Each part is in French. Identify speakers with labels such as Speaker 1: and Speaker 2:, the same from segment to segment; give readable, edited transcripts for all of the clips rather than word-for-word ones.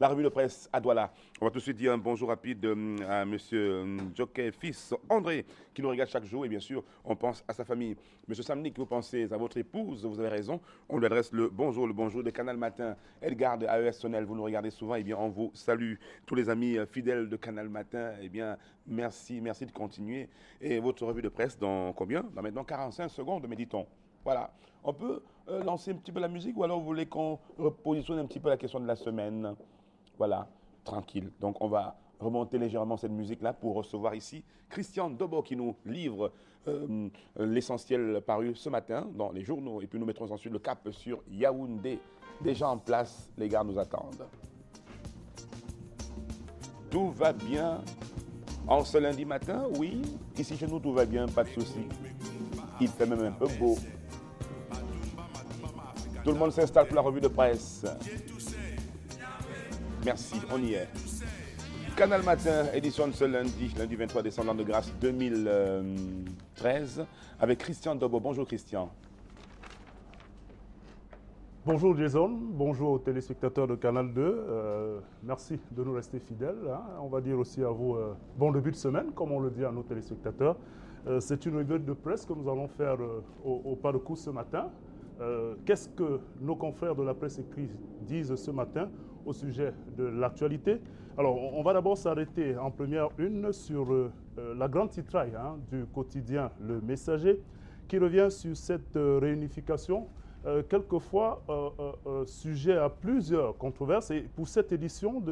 Speaker 1: la revue de presse à Douala. On va tout de suite dire un bonjour rapide à M. Jockey, fils André, qui nous regarde chaque jour. Et bien sûr, on pense à sa famille. M. Samnik, vous pensez à votre épouse, vous avez raison. On lui adresse le bonjour de Canal Matin. Edgar de AES Sonnel, vous nous regardez souvent. Eh bien, on vous salue. Tous les amis fidèles de Canal Matin, eh bien, merci de continuer. Et votre revue de presse dans combien? Dans maintenant 45 secondes, méditons. Voilà. On peut lancer un petit peu la musique ou alors vous voulez qu'on repositionne un petit peu la question de la semaine? Voilà, tranquille. Donc on va remonter légèrement cette musique-là pour recevoir ici Christian Dobo qui nous livre l'essentiel paru ce matin dans les journaux. Et puis nous mettrons ensuite le cap sur Yaoundé. Déjà en place, les gars nous attendent. Tout va bien en ce lundi matin? Oui. Ici chez nous, tout va bien, pas de souci. Il fait même un peu beau. Tout le monde s'installe pour la revue de presse. Merci, on y est. Canal Matin, édition de ce lundi 23 décembre de grâce 2013, avec Christian Dobo. Bonjour Christian.
Speaker 2: Bonjour Jason, bonjour aux téléspectateurs de Canal 2. Merci de nous rester fidèles. On va dire aussi à vous bon début de semaine, comme on le dit à nos téléspectateurs. C'est une revue de presse que nous allons faire au pas de coup ce matin. Qu'est-ce que nos confrères de la presse écrite disent ce matin au sujet de l'actualité? Alors, on va d'abord s'arrêter en première une sur la grande titraille du quotidien Le Messager, qui revient sur cette réunification, quelquefois sujet à plusieurs controverses. Et pour cette édition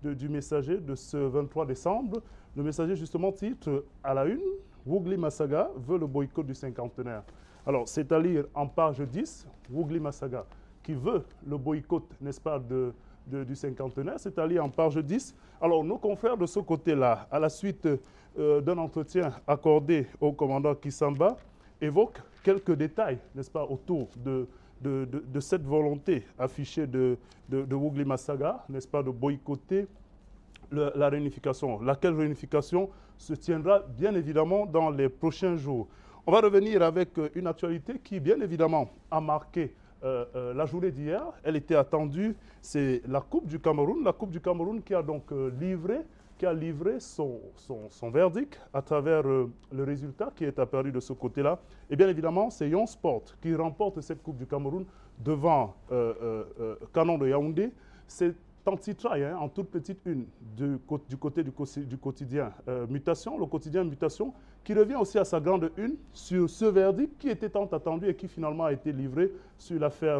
Speaker 2: du Messager de ce 23 décembre, Le Messager justement titre à la une, Wougli Massaga veut le boycott du cinquantenaire. Alors, c'est à lire en page 10, Wougli Massaga, qui veut le boycott, n'est-ce pas, du cinquantenaire, c'est à lire en page 10. Alors, nos confrères de ce côté-là, à la suite d'un entretien accordé au commandant Kissamba, évoquent quelques détails, n'est-ce pas, autour de cette volonté affichée de Wougli Massaga, n'est-ce pas, de boycotter la réunification, laquelle réunification se tiendra bien évidemment dans les prochains jours. On va revenir avec une actualité qui, bien évidemment, a marqué la journée d'hier. Elle était attendue, c'est la Coupe du Cameroun. La Coupe du Cameroun qui a donc livré son verdict à travers le résultat qui est apparu de ce côté-là. Et bien évidemment, c'est Yon Sport qui remporte cette Coupe du Cameroun devant Canon de Yaoundé. C'est en titraille, en toute petite une, du côté du quotidien Mutation, le quotidien Mutation, qui revient aussi à sa grande une sur ce verdict qui était tant attendu et qui finalement a été livré sur l'affaire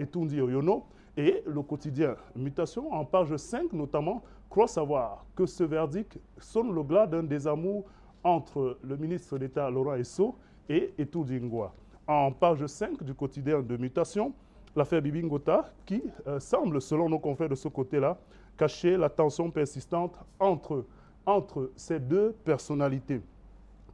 Speaker 2: Etundi Oyono. Et le quotidien Mutation, en page 5 notamment, croit savoir que ce verdict sonne le glas d'un désamour entre le ministre d'État Laurent Esso et Etundi Ngwa. En page 5 du quotidien de Mutation, l'affaire Bibi Ngota qui semble, selon nos confrères de ce côté-là, cacher la tension persistante entre ces deux personnalités.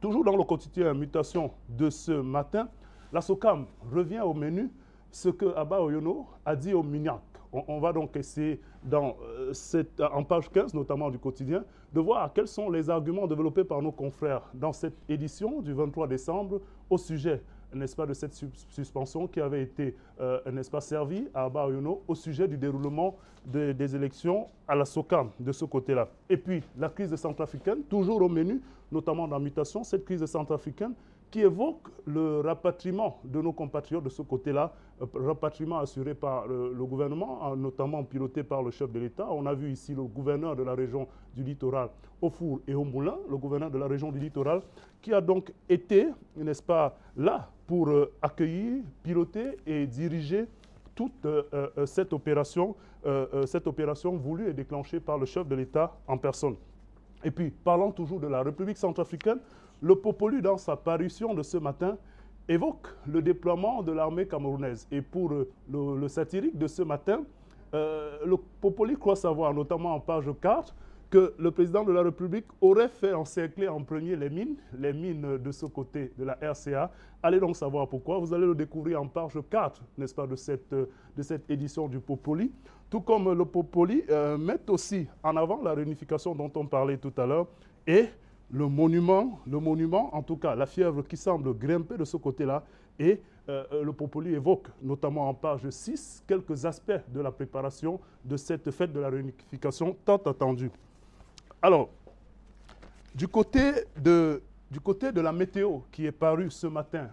Speaker 2: Toujours dans le quotidien Mutation de ce matin, la SOCAM revient au menu ce que Abba Oyono a dit au MINAC. On va donc essayer, en page 15 notamment du quotidien, de voir quels sont les arguments développés par nos confrères dans cette édition du 23 décembre au sujet, n'est-ce pas, de cette suspension qui avait été, n'est-ce pas, servie à Abba Oyono au sujet du déroulement des élections à la SOCAM de ce côté-là. Et puis, la crise centrafricaine, toujours au menu, notamment dans Mutation, cette crise centrafricaine qui évoque le rapatriement de nos compatriotes de ce côté-là, rapatriement assuré par le gouvernement, notamment piloté par le chef de l'État. On a vu ici le gouverneur de la région du littoral, Ofour et Moulin, le gouverneur de la région du littoral, qui a donc été, n'est-ce pas, là pour accueillir, piloter et diriger toute cette opération voulue et déclenchée par le chef de l'État en personne. Et puis, parlant toujours de la République centrafricaine, le Popolu, dans sa parution de ce matin, évoque le déploiement de l'armée camerounaise. Et pour le satirique de ce matin, le Popoli croit savoir, notamment en page 4, que le président de la République aurait fait encercler en premier les mines de ce côté de la RCA. Allez donc savoir pourquoi. Vous allez le découvrir en page 4, n'est-ce pas, de cette édition du Popoli. Tout comme le Popoli met aussi en avant la réunification dont on parlait tout à l'heure et le monument, en tout cas, la fièvre qui semble grimper de ce côté-là, et le Popoli évoque, notamment en page 6, quelques aspects de la préparation de cette fête de la réunification tant attendue. Alors, du côté de la météo qui est parue ce matin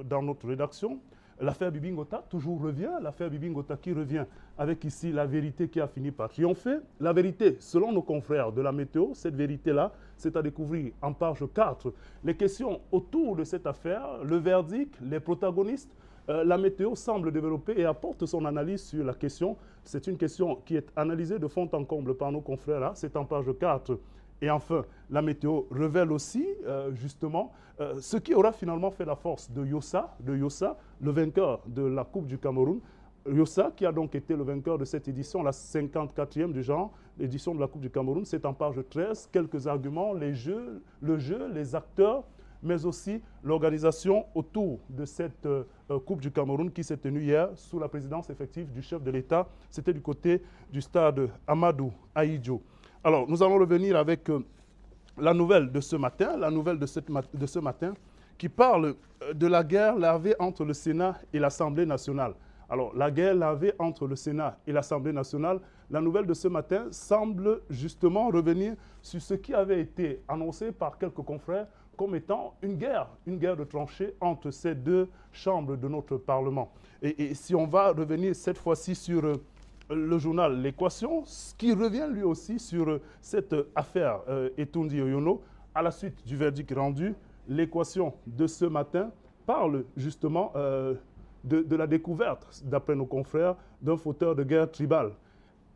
Speaker 2: dans notre rédaction, l'affaire Bibi Ngota toujours revient, l'affaire Bibi Ngota qui revient avec ici la vérité qui a fini par triompher. La vérité, selon nos confrères de la météo, cette vérité-là, c'est à découvrir en page 4. Les questions autour de cette affaire, le verdict, les protagonistes, la météo semble développer et apporte son analyse sur la question. C'est une question qui est analysée de fond en comble par nos confrères là, c'est en page 4. Et enfin, la météo révèle aussi, justement, ce qui aura finalement fait la force de Yossa, le vainqueur de la Coupe du Cameroun. Yossa, qui a donc été le vainqueur de cette édition, la 54e du genre, l'édition de la Coupe du Cameroun, c'est en page 13. Quelques arguments, le jeu, les acteurs, mais aussi l'organisation autour de cette Coupe du Cameroun qui s'est tenue hier sous la présidence effective du chef de l'État. C'était du côté du stade Amadou Ahidjo. Alors, nous allons revenir avec la nouvelle de ce matin, de ce matin, qui parle de la guerre larvée entre le Sénat et l'Assemblée nationale. Alors, la guerre larvée entre le Sénat et l'Assemblée nationale, la nouvelle de ce matin semble justement revenir sur ce qui avait été annoncé par quelques confrères comme étant une guerre de tranchées entre ces deux chambres de notre Parlement. Et si on va revenir cette fois-ci sur le journal L'Équation, qui revient lui aussi sur cette affaire Etundi Oyono, à la suite du verdict rendu, L'Équation de ce matin parle justement de la découverte, d'après nos confrères, d'un fauteur de guerre tribal.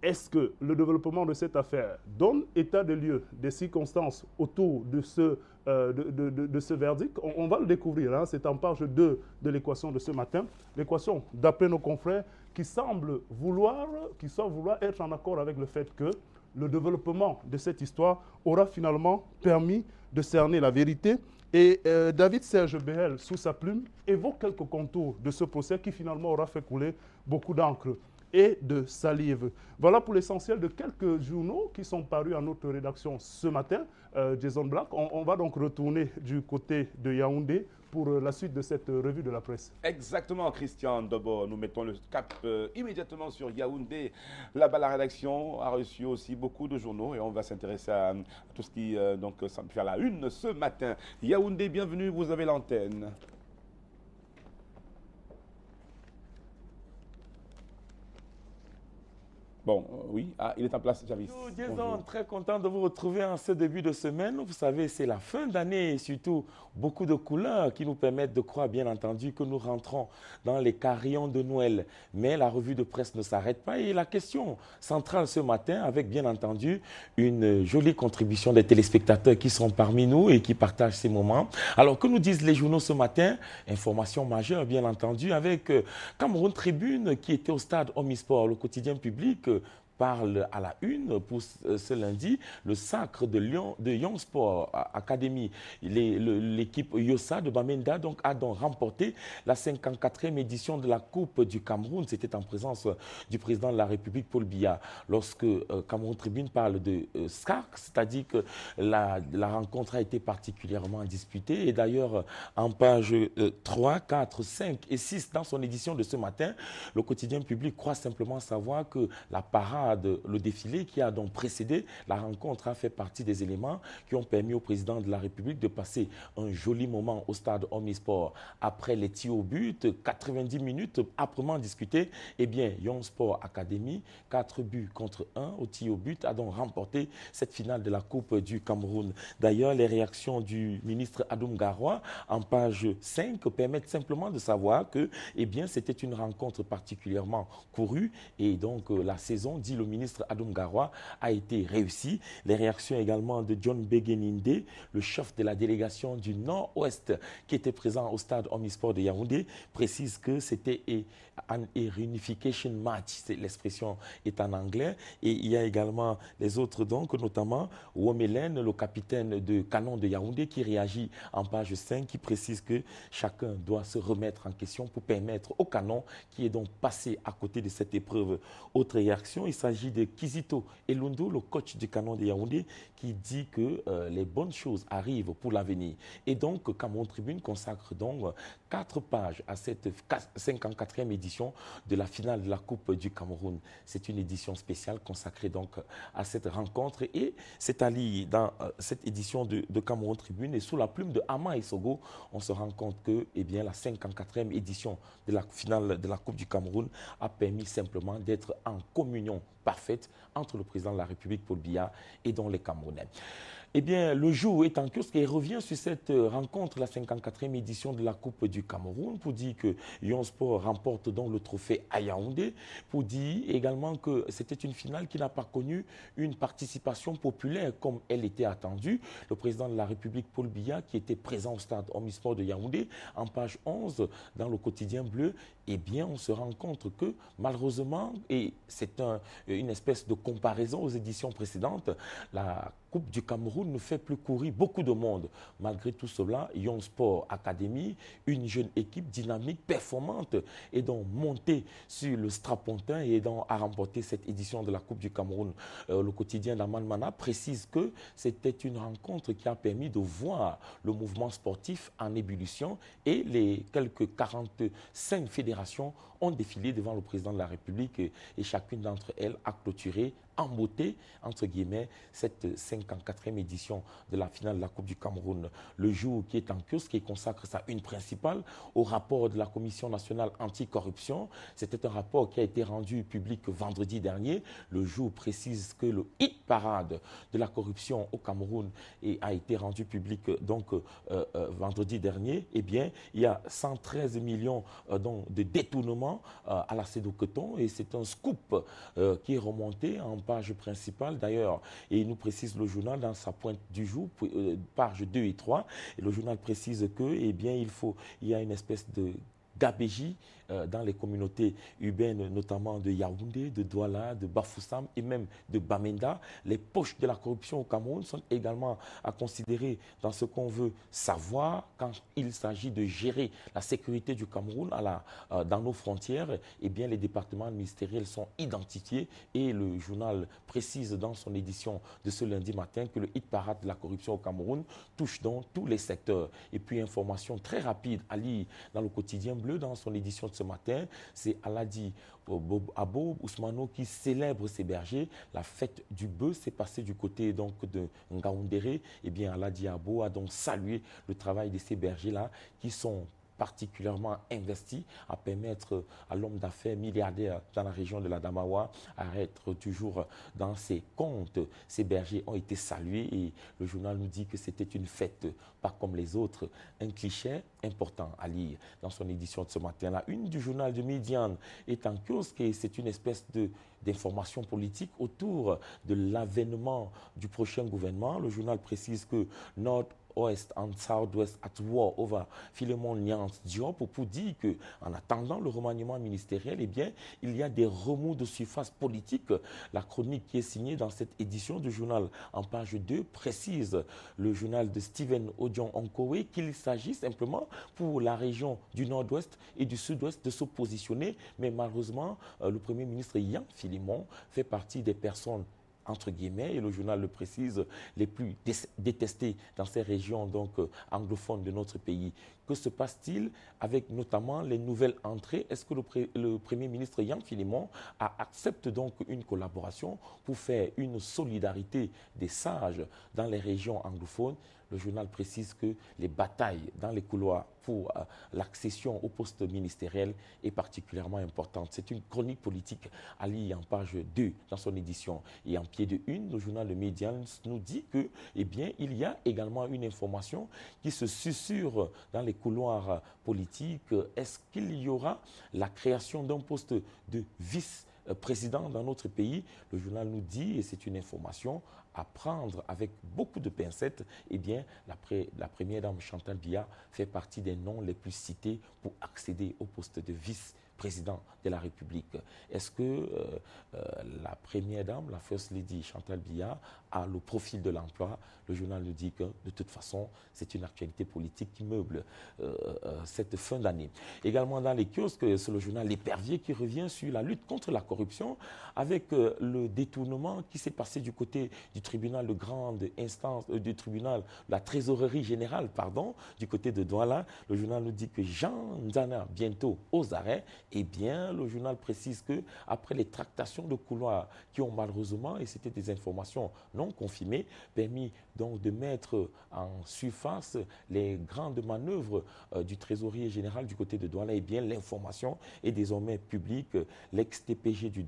Speaker 2: Est-ce que le développement de cette affaire donne état de lieu des circonstances autour de ce verdict? On va le découvrir, hein, c'est en page 2 de l'équation de ce matin. L'équation, d'après nos confrères, qui semble vouloir être en accord avec le fait que le développement de cette histoire aura finalement permis de cerner la vérité. Et David Serge Behel, sous sa plume, évoque quelques contours de ce procès qui finalement aura fait couler beaucoup d'encre et de salive. Voilà pour l'essentiel de quelques journaux qui sont parus à notre rédaction ce matin. Jason Black, on va donc retourner du côté de Yaoundé pour la suite de cette revue de la presse.
Speaker 1: Exactement, Christian Dobo. Nous mettons le cap immédiatement sur Yaoundé. Là-bas, la rédaction a reçu aussi beaucoup de journaux et on va s'intéresser à tout ce qui donc semble faire la une ce matin. Yaoundé, bienvenue, vous avez l'antenne. Bon, oui, il est en place, Javis.
Speaker 3: Bonjour, Jason, très content de vous retrouver en ce début de semaine. Vous savez, c'est la fin d'année et surtout beaucoup de couleurs qui nous permettent de croire, bien entendu, que nous rentrons dans les carillons de Noël. Mais la revue de presse ne s'arrête pas et la question centrale ce matin, avec bien entendu une jolie contribution des téléspectateurs qui sont parmi nous et qui partagent ces moments. Alors, que nous disent les journaux ce matin? Information majeure, bien entendu, avec Cameroun Tribune qui était au stade Omnisport, le quotidien public, parle à la une pour ce lundi, le sacre de Young Sport Academy. L'équipe Yossa de Bamenda a donc remporté la 54e édition de la Coupe du Cameroun. C'était en présence du président de la République, Paul Biya. Lorsque Cameroun Tribune parle de SCAC, c'est-à-dire que la rencontre a été particulièrement disputée. Et d'ailleurs, en page 3, 4, 5 et 6 dans son édition de ce matin, le quotidien public croit simplement savoir que la parade, le défilé qui a donc précédé la rencontre a fait partie des éléments qui ont permis au président de la République de passer un joli moment au stade Omnisport. Après les tirs au but, 90 minutes âprement discutées, eh bien, Young Sport Academy, 4 buts contre 1 au tir au but, a donc remporté cette finale de la Coupe du Cameroun. D'ailleurs, les réactions du ministre Adoum Garoua en page 5 permettent simplement de savoir que, eh bien, c'était une rencontre particulièrement courue et donc la saison, dit le ministre Adoum Garoua, a été réussie. Les réactions également de John Begeninde, le chef de la délégation du Nord-Ouest qui était présent au stade Omnisport de Yaoundé, précise que c'était un reunification match, l'expression est en anglais. Et il y a également les autres, donc, notamment Womelen, le capitaine de canon de Yaoundé, qui réagit en page 5, qui précise que chacun doit se remettre en question pour permettre au canon qui est donc passé à côté de cette épreuve. Autre réaction, il s'agit de Kizito Elundo, le coach du Canon de Yaoundé, qui dit que les bonnes choses arrivent pour l'avenir. Et donc, Cameroun Tribune consacre donc 4 pages à cette 54e édition de la finale de la Coupe du Cameroun. C'est une édition spéciale consacrée donc à cette rencontre. Et c'est Ali, dans cette édition de Cameroun Tribune, et sous la plume de Ama Issogo, on se rend compte que la 54e édition de la finale de la Coupe du Cameroun a permis simplement d'être en communion parfaite entre le président de la République, Paul Biya, et donc les Camerounais. Le jour est en kiosque et revient sur cette rencontre, la 54e édition de la Coupe du Cameroun, pour dire que Lyon Sport remporte donc le trophée à Yaoundé, pour dire également que c'était une finale qui n'a pas connu une participation populaire comme elle était attendue. Le président de la République, Paul Biya, qui était présent au stade Omnisport de Yaoundé, en page 11, dans le quotidien bleu, on se rend compte que malheureusement, et c'est une espèce de comparaison aux éditions précédentes, la Coupe du Cameroun ne fait plus courir beaucoup de monde. Malgré tout cela, Young Sport Academy, une jeune équipe dynamique, performante, est donc montée sur le strapontin et donc a remporté cette édition de la Coupe du Cameroun. Le quotidien d'Aman Mana précise que c'était une rencontre qui a permis de voir le mouvement sportif en ébullition et les quelques 45 fédérations ont défilé devant le président de la République et chacune d'entre elles a clôturé en beauté, entre guillemets, cette 54e édition de la finale de la Coupe du Cameroun. Le jour qui est en kiosque, qui consacre sa une principale au rapport de la Commission nationale anticorruption. C'était un rapport qui a été rendu public vendredi dernier. Le jour précise que le hit parade de la corruption au Cameroun a été rendu public vendredi dernier. Il y a 113 millions de détournements à la Sédoketon et c'est un scoop qui est remonté en page principale d'ailleurs, et il nous précise le journal dans sa pointe du jour, pages 2 et 3, et le journal précise que, il y a une espèce de gabégie dans les communautés urbaines, notamment de Yaoundé, de Douala, de Bafoussam et même de Bamenda. Les poches de la corruption au Cameroun sont également à considérer dans ce qu'on veut savoir quand il s'agit de gérer la sécurité du Cameroun dans nos frontières. Les départements ministériels sont identifiés et le journal précise dans son édition de ce lundi matin que le hit parade de la corruption au Cameroun touche donc tous les secteurs. Et puis, information très rapide à lire dans le quotidien bleu, dans son édition de ce matin, c'est Aladi Abo Ousmano qui célèbre ses bergers. La fête du bœuf s'est passée du côté de Ngaoundéré. Aladi Abo a donc salué le travail de ces bergers-là qui sont particulièrement investi à permettre à l'homme d'affaires milliardaire dans la région de la Damawa à être toujours dans ses comptes. Ces bergers ont été salués et le journal nous dit que c'était une fête pas comme les autres. Un cliché important à lire dans son édition de ce matin. La une du journal de Médiane est en kiosque et c'est une espèce d'information politique autour de l'avènement du prochain gouvernement. Le journal précise que North-Ouest and South-West at war over Philemon Nyans Diop pour dire qu'en attendant le remaniement ministériel, il y a des remous de surface politique. La chronique qui est signée dans cette édition du journal en page 2 précise le journal de Stephen Odion Onkowe qu'il s'agit simplement pour la région du Nord-Ouest et du Sud-Ouest de se positionner. Mais malheureusement, le Premier ministre Yan Philemon fait partie des personnes entre guillemets, et le journal le précise, les plus détestés dans ces régions anglophones de notre pays. Que se passe-t-il avec notamment les nouvelles entrées? Est-ce que le Premier ministre Yan Philemon accepte donc une collaboration pour faire une solidarité des sages dans les régions anglophones? Le journal précise que les batailles dans les couloirs pour l'accession au poste ministériel est particulièrement importante. C'est une chronique politique à lire en page 2 dans son édition. Et en pied de une, le journal de Médiane nous dit que, il y a également une information qui se susurre dans les couloirs politiques. Est-ce qu'il y aura la création d'un poste de vice-président dans notre pays? Le journal nous dit, et c'est une information à prendre avec beaucoup de pincettes, la première dame Chantal Biya fait partie des noms les plus cités pour accéder au poste de vice-président de la République. Est-ce que la première dame, la First Lady Chantal Biya, a le profil de l'emploi. Le journal nous dit que, de toute façon, c'est une actualité politique qui meuble cette fin d'année. Également dans les kiosques, c'est le journal L'Épervier qui revient sur la lutte contre la corruption avec le détournement qui s'est passé du côté du tribunal de grande instance, du tribunal de la trésorerie générale, pardon, du côté de Douala. Le journal nous dit que Jean Nzana, bientôt aux arrêts. Eh bien, le journal précise que après les tractations de couloirs qui ont malheureusement, et c'était des informations non confirmées, permis donc de mettre en surface les grandes manœuvres du trésorier général du côté de Douala, eh bien, l'information est désormais publique. L'ex-TPG de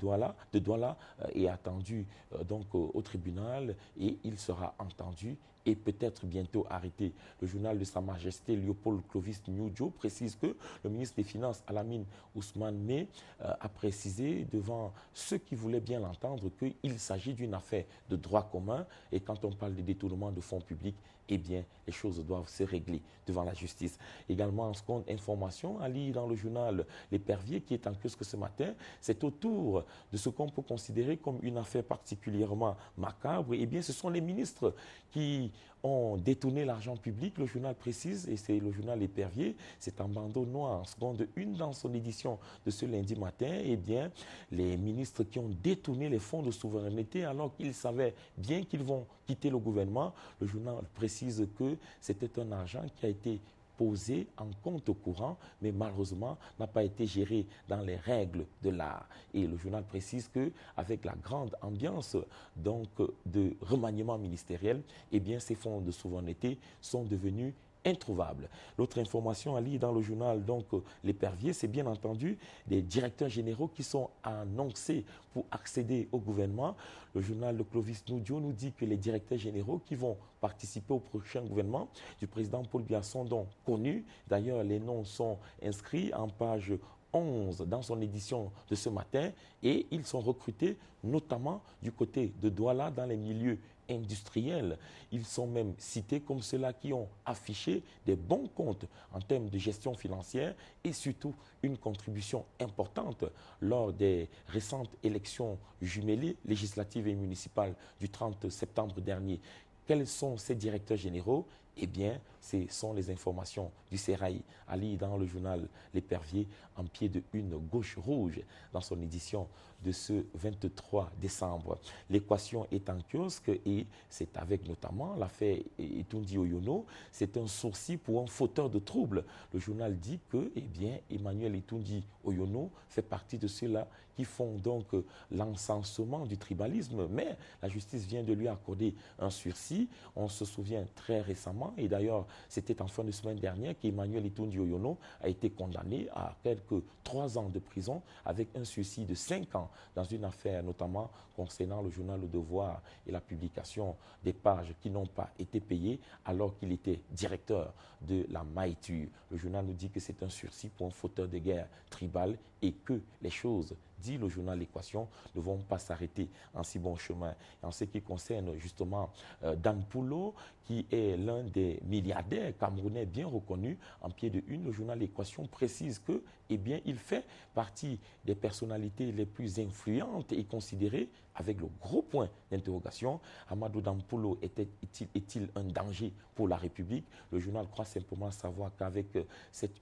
Speaker 3: Douala est attendu donc au tribunal et il sera entendu et peut-être bientôt arrêté. Le journal de Sa Majesté Léopold Clovis Nyujo précise que le ministre des Finances, Alamine Ousmane Meh, a précisé devant ceux qui voulaient bien l'entendre qu'il s'agit d'une affaire de droit commun et quand on parle de détournement de fonds publics, eh bien, les choses doivent se régler devant la justice. Également, en seconde information, à lire dans le journal L'Épervier qui est en kiosque ce matin, c'est autour de ce qu'on peut considérer comme une affaire particulièrement macabre. Eh bien, ce sont les ministres qui ont détourné l'argent public. Le journal précise, et c'est le journal L'Épervier, c'est en bandeau noir, en seconde une dans son édition de ce lundi matin, eh bien, les ministres qui ont détourné les fonds de souveraineté alors qu'ils savaient bien qu'ils vont quitter le gouvernement, le journal précise que c'était un argent qui a été posé en compte courant, mais malheureusement n'a pas été géré dans les règles de l'art. Et le journal précise qu'avec la grande ambiance donc, de remaniement ministériel, eh bien, ces fonds de souveraineté sont devenus introuvables. L'autre information à lire dans le journal donc L'Épervier, c'est bien entendu des directeurs généraux qui sont annoncés pour accéder au gouvernement. Le journal de Clovis Nyujo nous dit que les directeurs généraux qui vont participer au prochain gouvernement du président Paul Biya sont donc connus. D'ailleurs, les noms sont inscrits en page 11 dans son édition de ce matin et ils sont recrutés notamment du côté de Douala dans les milieux industriels. Ils sont même cités comme ceux-là qui ont affiché des bons comptes en termes de gestion financière et surtout une contribution importante lors des récentes élections jumelées législatives et municipales du 30 septembre dernier. Quels sont ces directeurs généraux? Eh bien, ce sont les informations du Sérail, à lire dans le journal L'Épervier, en pied de une gauche rouge, dans son édition de ce 23 décembre. L'équation est en kiosque et c'est avec notamment l'affaire Etundi Oyono. C'est un sourcil pour un fauteur de troubles. Le journal dit que, eh bien, Emmanuel Etundi Oyono fait partie de ceux-là qui font donc l'encensement du tribalisme, mais la justice vient de lui accorder un sursis. On se souvient très récemment, et d'ailleurs c'était en fin de semaine dernière, qu'Emmanuel Etundi Oyono a été condamné à quelques 3 ans de prison avec un sursis de 5 ans dans une affaire notamment concernant le journal Le Devoir et la publication des pages qui n'ont pas été payées alors qu'il était directeur de la Maïtu. Le journal nous dit que c'est un sursis pour un fauteur de guerre tribal et que les choses, dit le journal L'Équation, ne vont pas s'arrêter en si bon chemin. Et en ce qui concerne justement Dan Poulo, qui est l'un des milliardaires camerounais bien reconnus, en pied de une, le journal L'Équation précise que, eh bien, il fait partie des personnalités les plus influentes et considérées avec le gros point d'interrogation. Amadou Dan Poulo est-il un danger pour la République? Le journal croit simplement savoir qu'avec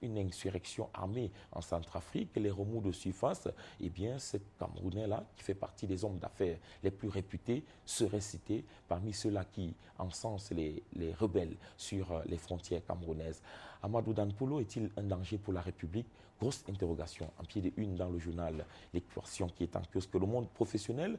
Speaker 3: une insurrection armée en Centrafrique, les remous de surface, eh bien, cet Camerounais-là, qui fait partie des hommes d'affaires les plus réputés, serait cité parmi ceux-là qui encensent les rebelles sur les frontières camerounaises. Amadou Dan Poulo est-il un danger pour la République? Grosse interrogation en pied de une dans le journal L'Équation qui est en kiosque. Le Monde professionnel,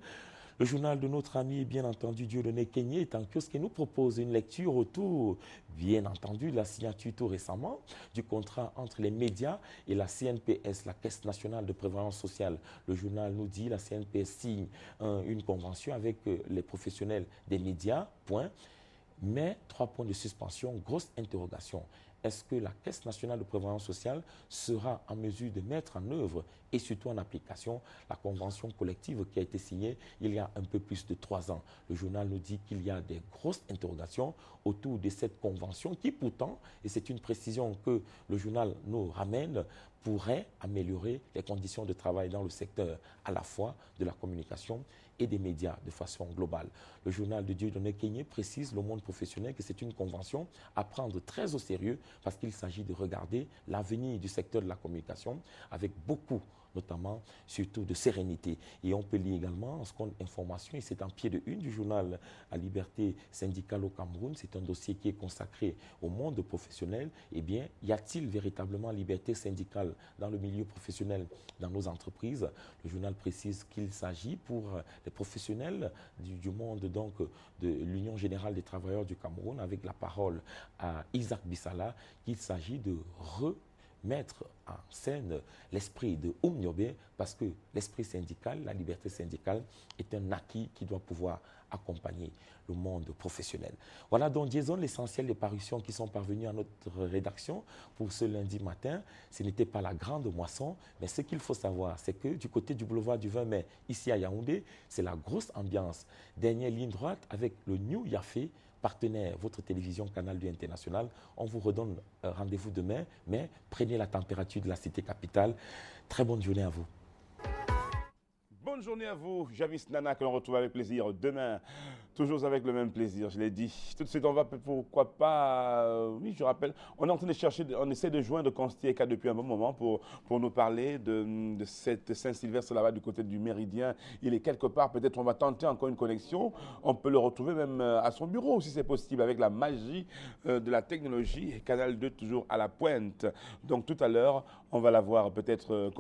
Speaker 3: le journal de notre ami, bien entendu, Dieudonné Kenyé, est en kiosque et nous propose une lecture autour, bien entendu, de la signature tout récemment du contrat entre les médias et la CNPS, la Caisse nationale de prévoyance sociale. Le journal nous dit que la CNPS signe une convention avec les professionnels des médias, point. Mais 3 points de suspension, grosse interrogation. Est-ce que la Caisse nationale de prévoyance sociale sera en mesure de mettre en œuvre et surtout en application la convention collective qui a été signée il y a un peu plus de 3 ans? Le journal nous dit qu'il y a des grosses interrogations autour de cette convention qui pourtant, et c'est une précision que le journal nous ramène, pourrait améliorer les conditions de travail dans le secteur à la fois de la communication et des médias de façon globale. Le journal de Dieudonné Kenyé précise le monde professionnel que c'est une convention à prendre très au sérieux parce qu'il s'agit de regarder l'avenir du secteur de la communication avec beaucoup notamment, surtout de sérénité. Et on peut lire également, en seconde information, et c'est en pied de une du journal à liberté syndicale au Cameroun, c'est un dossier qui est consacré au monde professionnel. Eh bien, y a-t-il véritablement liberté syndicale dans le milieu professionnel, dans nos entreprises? Le journal précise qu'il s'agit pour les professionnels du monde donc, de l'Union générale des travailleurs du Cameroun, avec la parole à Isaac Bissala, qu'il s'agit de mettre en scène l'esprit de Oumniobé parce que l'esprit syndical, la liberté syndicale est un acquis qui doit pouvoir accompagner le monde professionnel. Voilà donc, Jason, l'essentiel des parutions qui sont parvenues à notre rédaction pour ce lundi matin. Ce n'était pas la grande moisson, mais ce qu'il faut savoir, c'est que du côté du boulevard du 20 mai, ici à Yaoundé, c'est la grosse ambiance. Dernière ligne droite avec le New Yafé, partenaire, votre télévision Canal 2 International. On vous redonne rendez-vous demain, mais prenez la température de la cité capitale. Très bonne journée à vous.
Speaker 1: Bonne journée à vous, Javis Nana, que l'on retrouve avec plaisir demain, toujours avec le même plaisir, je l'ai dit. Tout de suite, on va, pourquoi pas, oui, je rappelle, on est en train de chercher, on essaie de joindre Consti Eka depuis un bon moment pour nous parler de cette Saint-Sylvestre là-bas du côté du Méridien. Il est quelque part, peut-être on va tenter encore une connexion, on peut le retrouver même à son bureau si c'est possible, avec la magie de la technologie. Canal 2 toujours à la pointe. Donc tout à l'heure, on va la voir peut-être...